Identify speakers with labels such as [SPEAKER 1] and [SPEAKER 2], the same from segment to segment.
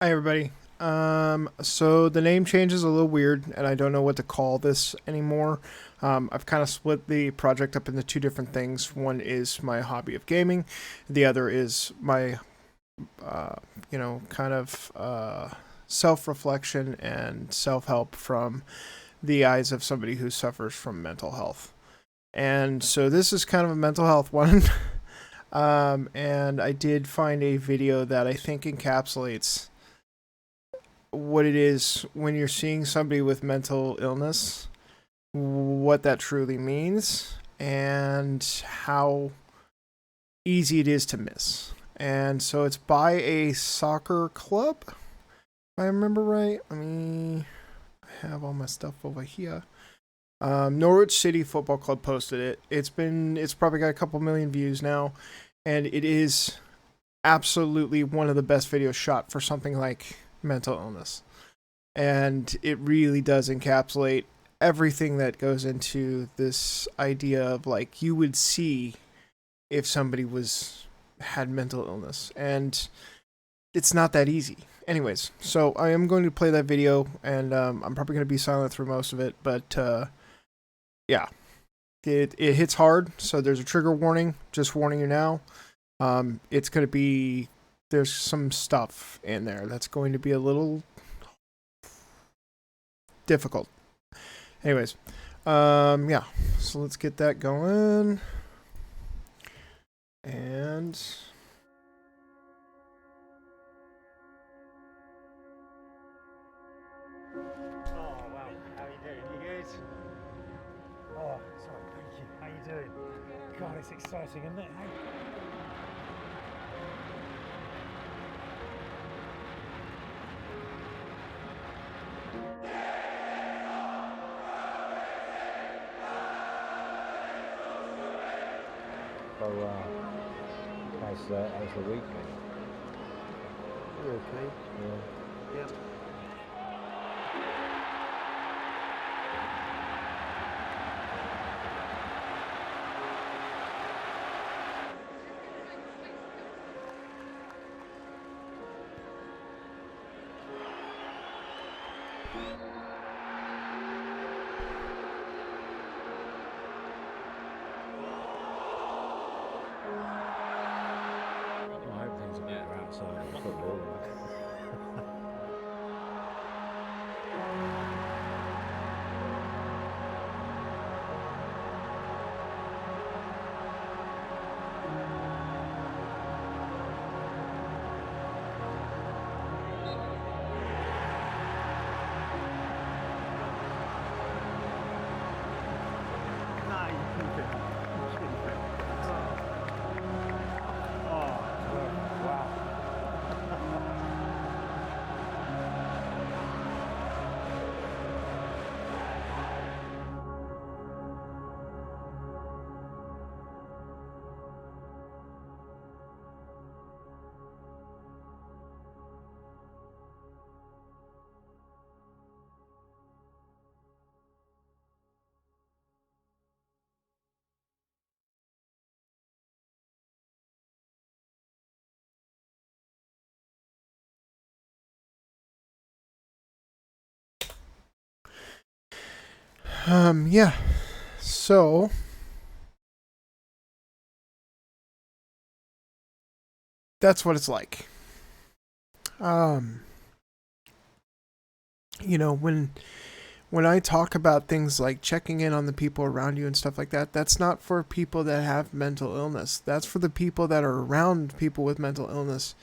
[SPEAKER 1] Hi everybody. So the name change is a little weird, and I don't know what to call this anymore. I've kind of split the project up into two different things. One is my hobby of gaming, the other is my, uh, kind of self-reflection and self-help from the eyes of somebody who suffers from mental health. And so this is kind of a mental health one. And I did find a video that I think encapsulates what it is when you're seeing somebody with mental illness, what that truly means, and how easy it is to miss. And so it's by a soccer club, if I remember right. I have all my stuff over here. Norwich City Football Club posted it. It's probably got a couple million views now, and it is absolutely one of the best videos shot for something like mental illness. And it really does encapsulate everything that goes into this idea of like you would see if somebody was had mental illness, and it's not that easy. Anyways, so I am going to play that video, and I'm probably going to be silent through most of it, but yeah, it hits hard, so there's a trigger warning. Just warning you now. It's going to be there's some stuff in there that's going to be a little difficult. Anyways, yeah. So let's get that going. And
[SPEAKER 2] Oh wow, how you doing? You good? Oh, sorry, thank you. How you doing? God, it's exciting, isn't it?
[SPEAKER 3] So, how's the week been?
[SPEAKER 2] You're okay.
[SPEAKER 3] Yeah.
[SPEAKER 2] Yep.
[SPEAKER 3] I hope things are better outside of football.
[SPEAKER 2] Nah, you keep it. You keep it. Oh, wow.
[SPEAKER 1] yeah. So that's what it's like. Um, when I talk about things like checking in on the people around you and stuff like that, that's not for people that have mental illness. That's for the people that are around people with mental illness,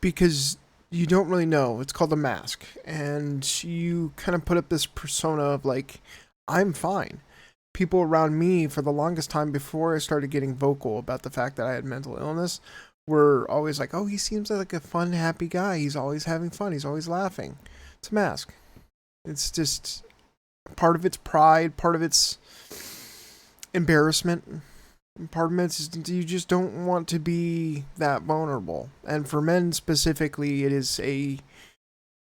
[SPEAKER 1] because you don't really know. It's called a mask, and you kind of put up this persona of like, I'm fine. People around me for the longest time before I started getting vocal about the fact that I had mental illness were always like, oh, he seems like a fun, happy guy. He's always having fun. He's always laughing. It's a mask. It's just part of its pride, part of its embarrassment, part of it is you just don't want to be that vulnerable. And for men specifically, it is a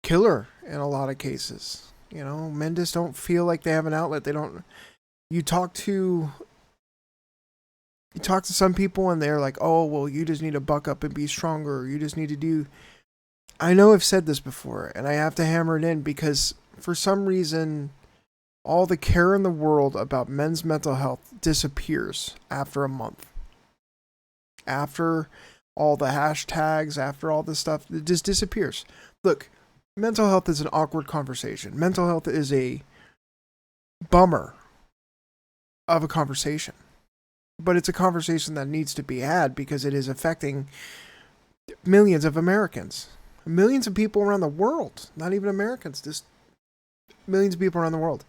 [SPEAKER 1] killer in a lot of cases. Men just don't feel like they have an outlet. They don't. You talk to You talk to some people and they're like, oh, well, you just need to buck up and be stronger. You just need to do. I know I've said this before, and I have to hammer it in because for some reason, all the care in the world about men's mental health disappears after a month. After all the hashtags, after all this stuff, it just disappears. Look, mental health is an awkward conversation. Mental health is a bummer of a conversation. But it's a conversation that needs to be had because it is affecting millions of Americans. Millions of people around the world. Not even Americans, just millions of people around the world.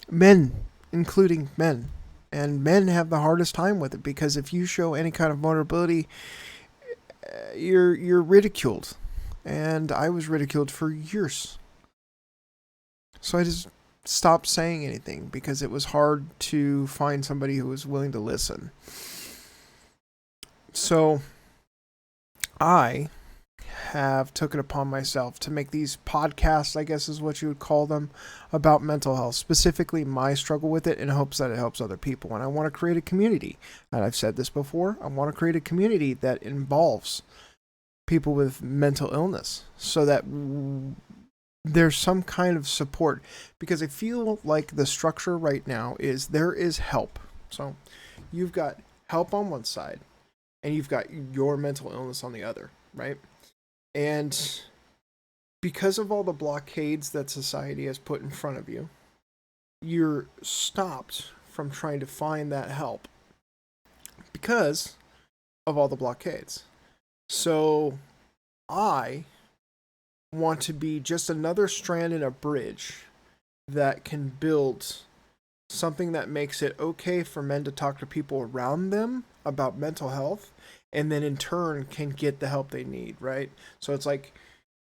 [SPEAKER 1] Men, including men. And men have the hardest time with it because if you show any kind of vulnerability, you're ridiculed. And I was ridiculed for years. So I just stopped saying anything because it was hard to find somebody who was willing to listen. So I have took it upon myself to make these podcasts, I guess is what you would call them, about mental health, specifically my struggle with it in hopes that it helps other people. And I want to create a community. And I've said this before, I want to create a community that involves people with mental illness so that there's some kind of support, because I feel like the structure right now is there is help. So you've got help on one side and you've got your mental illness on the other, right? And because of all the blockades that society has put in front of you, you're stopped from trying to find that help because of all the blockades. So I want to be just another strand in a bridge that can build something that makes it okay for men to talk to people around them about mental health, and then in turn can get the help they need, right? So it's like,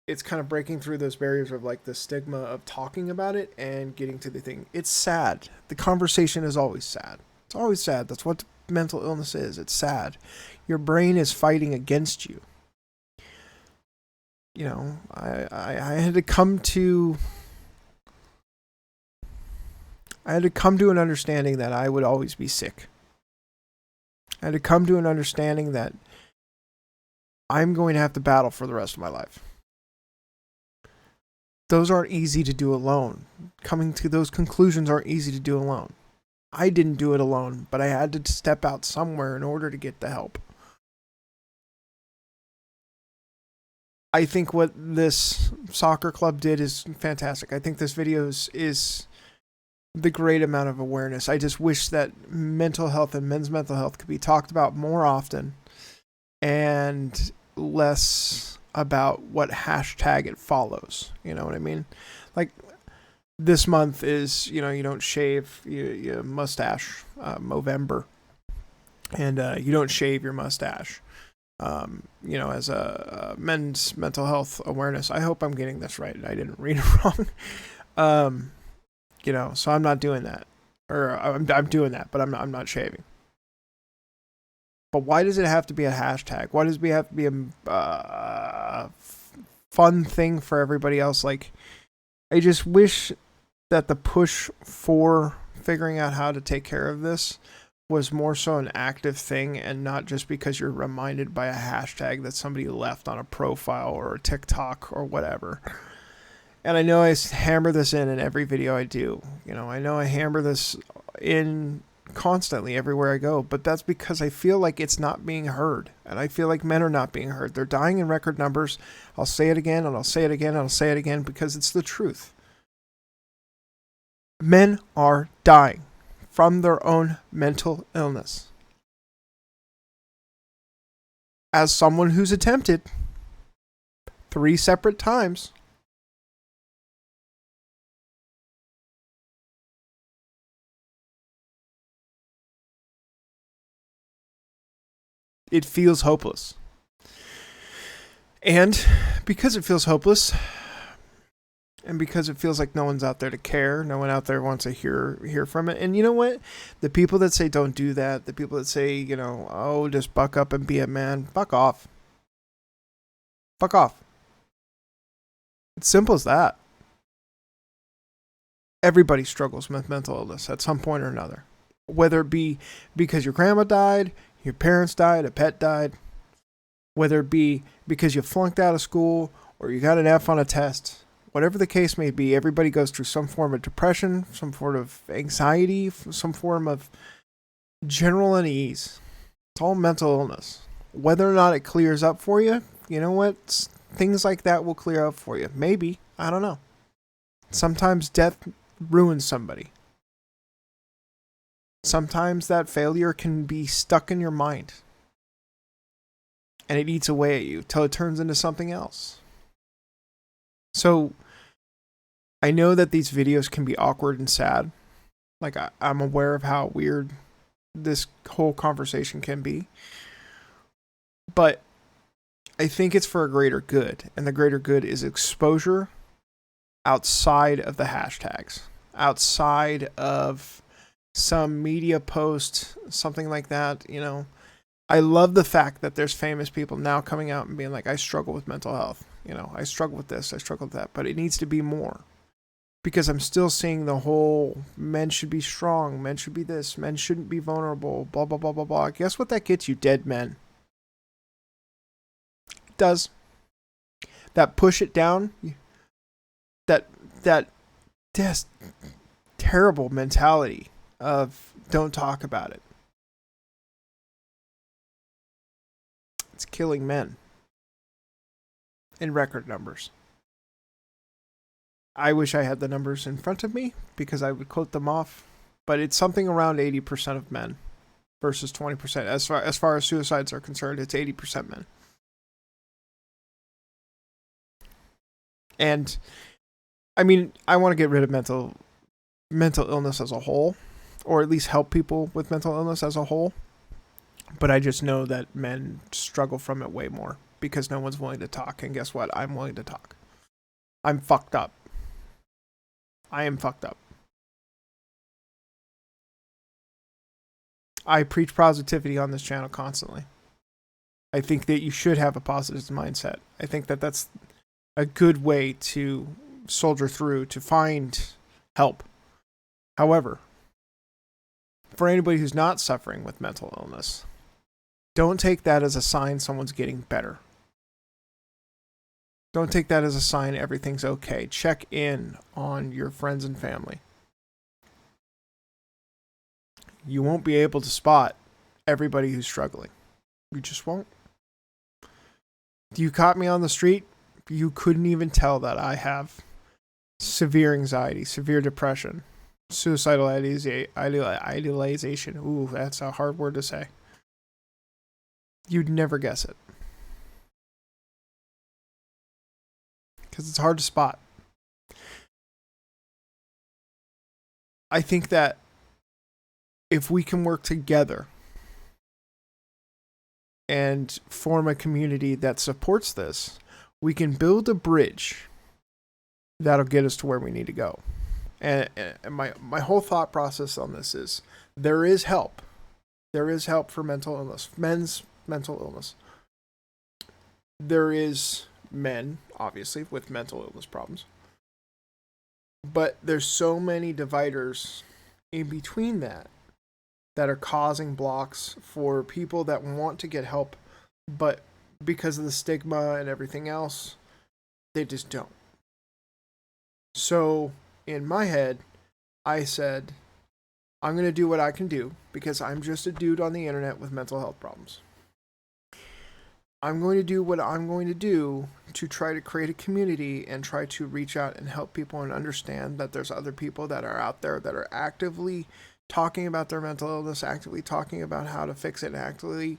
[SPEAKER 1] it's kind of breaking through those barriers of like the stigma of talking about it and getting to the thing. It's sad. The conversation is always sad. It's always sad. That's what mental illness is. It's sad. Your brain is fighting against you. You know, I had to come to an understanding that I would always be sick. I had to come to an understanding that I'm going to have to battle for the rest of my life. Those aren't easy to do alone. Coming to those conclusions aren't easy to do alone. I didn't do it alone, but I had to step out somewhere in order to get the help. I think what this soccer club did is fantastic. I think this video is the great amount of awareness. I just wish that mental health and men's mental health could be talked about more often and less about what hashtag it follows. You know what I mean? Like this month is, you know, you don't shave your mustache, Movember, and you don't shave your mustache. You know, as a men's mental health awareness. I hope I'm getting this right. I didn't read it wrong. You know, so I'm not doing that, or I'm doing that, but I'm not shaving. But why does it have to be a hashtag? Why does it have to be a fun thing for everybody else? Like, I just wish that the push for figuring out how to take care of this was more so an active thing and not just because you're reminded by a hashtag that somebody left on a profile or a TikTok or whatever. And I know I hammer this in every video I do. You know, I know I hammer this in constantly everywhere I go, but that's because I feel like it's not being heard. And I feel like men are not being heard. They're dying in record numbers. I'll say it again, and I'll say it again, and I'll say it again because it's the truth. Men are dying from their own mental illness. As someone who's attempted 3 separate times, it feels hopeless. And because it feels hopeless, and because it feels like no one's out there to care, no one out there wants to hear from it. And you know what? The people that say don't do that, the people that say, you know, oh, just buck up and be a man, fuck off. Fuck off. It's simple as that. Everybody struggles with mental illness at some point or another. Whether it be because your grandma died, your parents died, a pet died, whether it be because you flunked out of school or you got an F on a test, whatever the case may be, everybody goes through some form of depression, some form of anxiety, some form of general unease. It's all mental illness. Whether or not it clears up for you, you know what? Things like that will clear up for you. Maybe. I don't know. Sometimes death ruins somebody. Sometimes that failure can be stuck in your mind. And it eats away at you till it turns into something else. So, I know that these videos can be awkward and sad. Like, I'm aware of how weird this whole conversation can be. But I think it's for a greater good. And the greater good is exposure outside of the hashtags. Outside of some media post, something like that, you know. I love the fact that there's famous people now coming out and being like, I struggle with mental health. You know, I struggle with this, I struggle with that. But it needs to be more. Because I'm still seeing the whole men should be strong, men should be this, men shouldn't be vulnerable, blah, blah, blah, blah, blah. Guess what that gets you? Dead men. It does. That push it down, that just terrible mentality of don't talk about it. It's killing men in record numbers. I wish I had the numbers in front of me because I would quote them off, but it's something around 80% of men versus 20%. As far as suicides are concerned, it's 80% men. And I mean, I want to get rid of mental illness as a whole, or at least help people with mental illness as a whole. But I just know that men struggle from it way more because no one's willing to talk. And guess what? I'm willing to talk. I'm fucked up. I am fucked up. I preach positivity on this channel constantly. I think that you should have a positive mindset. I think that that's a good way to soldier through, to find help. However, for anybody who's not suffering with mental illness, don't take that as a sign someone's getting better. Don't take that as a sign everything's okay. Check in on your friends and family. You won't be able to spot everybody who's struggling. You just won't. You caught me on the street, you couldn't even tell that I have severe anxiety, severe depression, suicidal idealization. Ooh, that's a hard word to say. You'd never guess it. Because it's hard to spot. I think that if we can work together and form a community that supports this, we can build a bridge that'll get us to where we need to go. And my whole thought process on this is there is help. There is help for mental illness, men's mental illness. There is men, obviously, with mental illness problems. But there's so many dividers in between that are causing blocks for people that want to get help, but because of the stigma and everything else, they just don't. So, in my head, I said, I'm going to do what I can do because I'm just a dude on the internet with mental health problems. I'm going to do what I'm going to do to try to create a community and try to reach out and help people and understand that there's other people that are out there that are actively talking about their mental illness, actively talking about how to fix it, and actively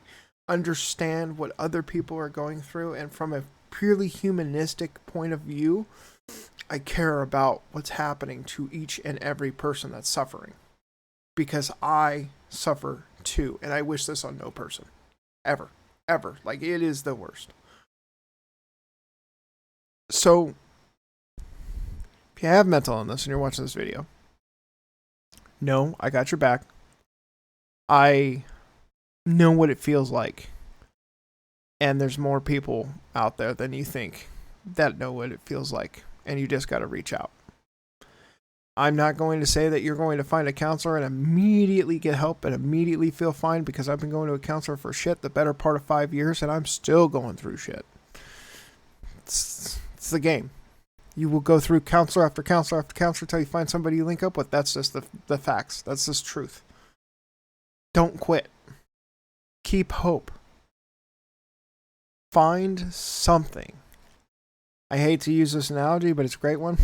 [SPEAKER 1] understand what other people are going through. And from a purely humanistic point of view, I care about what's happening to each and every person that's suffering. Because I suffer too, and I wish this on no person. Ever. Like, it is the worst. So, if you have mental illness and you're watching this video, no, I got your back. I know what it feels like. And there's more people out there than you think that know what it feels like. And you just got to reach out. I'm not going to say that you're going to find a counselor and immediately get help and immediately feel fine, because I've been going to a counselor for shit the better part of 5 years and I'm still going through shit. It's the game. You will go through counselor after counselor after counselor until you find somebody you link up with. That's just the facts. That's just truth. Don't quit. Keep hope. Find something. I hate to use this analogy, but it's a great one.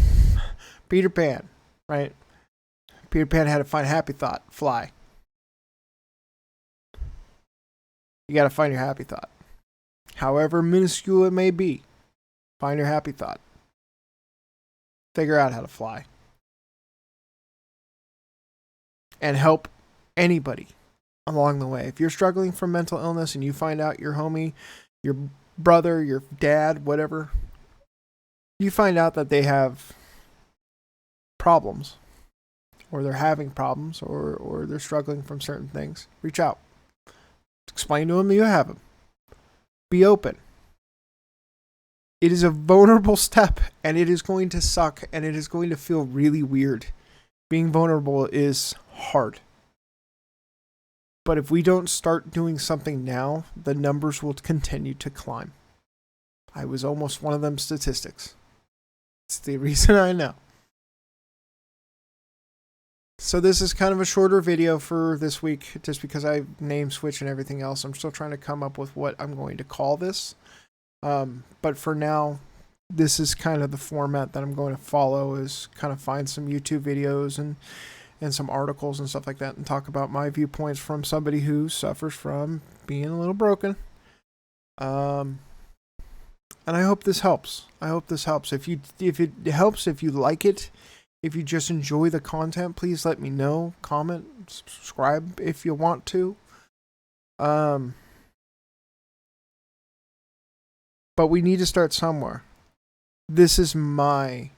[SPEAKER 1] Peter Pan, right? Peter Pan had to find a happy thought. Fly. You got to find your happy thought. However minuscule it may be, find your happy thought. Figure out how to fly. And help anybody along the way. If you're struggling from mental illness and you find out your homie, your brother, your dad, whatever, you find out that they have problems, or they're having problems, or they're struggling from certain things, reach out. Explain to them you have them. Be open. It is a vulnerable step, and it is going to suck, and it is going to feel really weird. Being vulnerable is hard. But if we don't start doing something now, the numbers will continue to climb. I was almost one of them statistics. It's the reason I know. So this is kind of a shorter video for this week, just because I name switch and everything else. I'm still trying to come up with what I'm going to call this. But for now, this is kind of the format that I'm going to follow, is kind of find some YouTube videos and some articles and stuff like that, and talk about my viewpoints from somebody who suffers from being a little broken. And I hope this helps. I hope this helps. If it helps, if you like it, if you just enjoy the content, please let me know. Comment, subscribe if you want to. But we need to start somewhere. This is my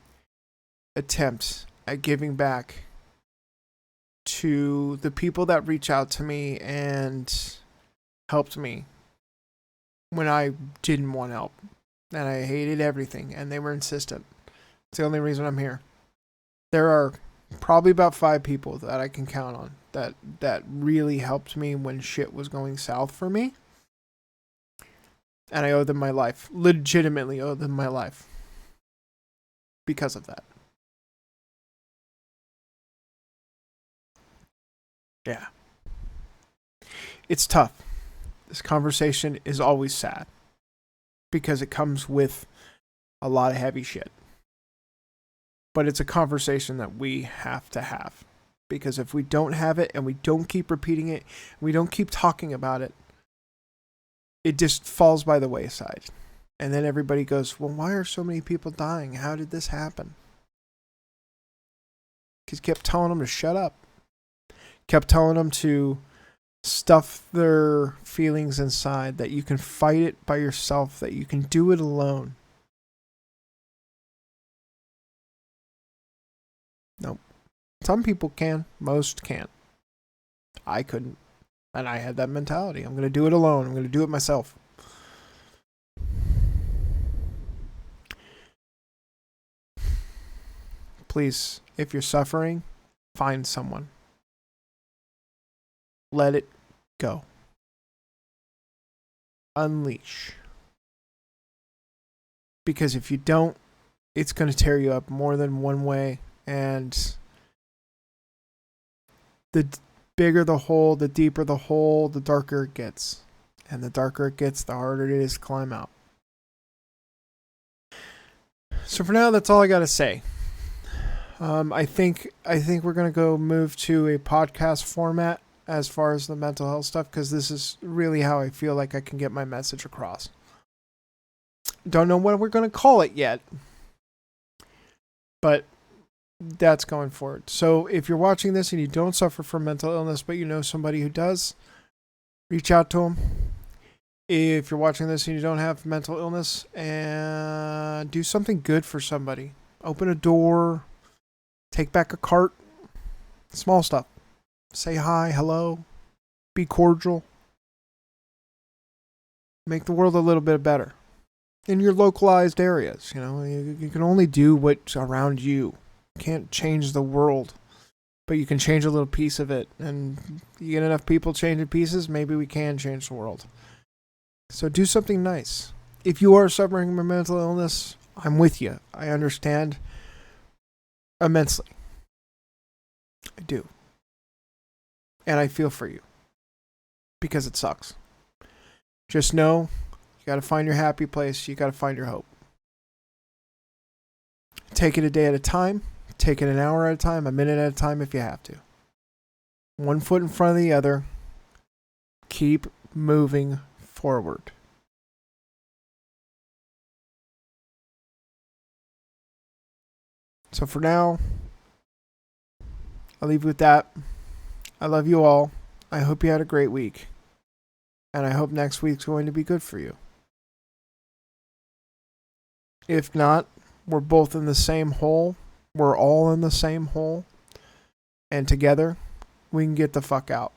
[SPEAKER 1] attempt at giving back to the people that reach out to me and helped me when I didn't want help and I hated everything, and they were insistent. It's the only reason I'm here. There are probably about 5 people that I can count on that really helped me when shit was going south for me. And I owe them my life. Legitimately owe them my life. Because of that. Yeah. It's tough. This conversation is always sad. Because it comes with a lot of heavy shit. But it's a conversation that we have to have. Because if we don't have it, and we don't keep repeating it, and we don't keep talking about it, it just falls by the wayside. And then everybody goes, well, why are so many people dying? How did this happen? Because kept telling them to shut up. Kept telling them to stuff their feelings inside, that you can fight it by yourself, that you can do it alone. Nope. Some people can. Most can't. I couldn't. And I had that mentality. I'm going to do it alone. I'm going to do it myself. Please, if you're suffering, find someone. Let it go. Unleash. Because if you don't, it's going to tear you up more than one way. And the bigger the hole, the deeper the hole, the darker it gets. And the darker it gets, the harder it is to climb out. So for now, that's all I got to say. I think we're going to go move to a podcast format as far as the mental health stuff, because this is really how I feel like I can get my message across. Don't know what we're going to call it yet, but that's going forward. So if you're watching this and you don't suffer from mental illness, but you know somebody who does, reach out to them. If you're watching this and you don't have mental illness, and do something good for somebody. Open a door, take back a cart, small stuff. Say hi, hello, be cordial. Make the world a little bit better. In your localized areas, you know, you can only do what's around you. can't change the world, but you can change a little piece of it. And you get enough people changing pieces, maybe we can change the world. So do something nice. If you are suffering from mental illness, I'm with you. I understand immensely. I do. And I feel for you. Because it sucks. Just know, you got to find your happy place. You got to find your hope. Take it a day at a time. Take it an hour at a time, a minute at a time if you have to. One foot in front of the other. Keep moving forward. So for now, I'll leave you with that. I love you all. I hope you had a great week. And I hope next week's going to be good for you. If not, we're both in the same hole. We're all in the same hole. And together, we can get the fuck out.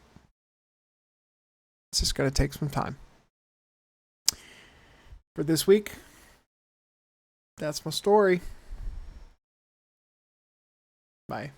[SPEAKER 1] It's just going to take some time. For this week, that's my story. Bye.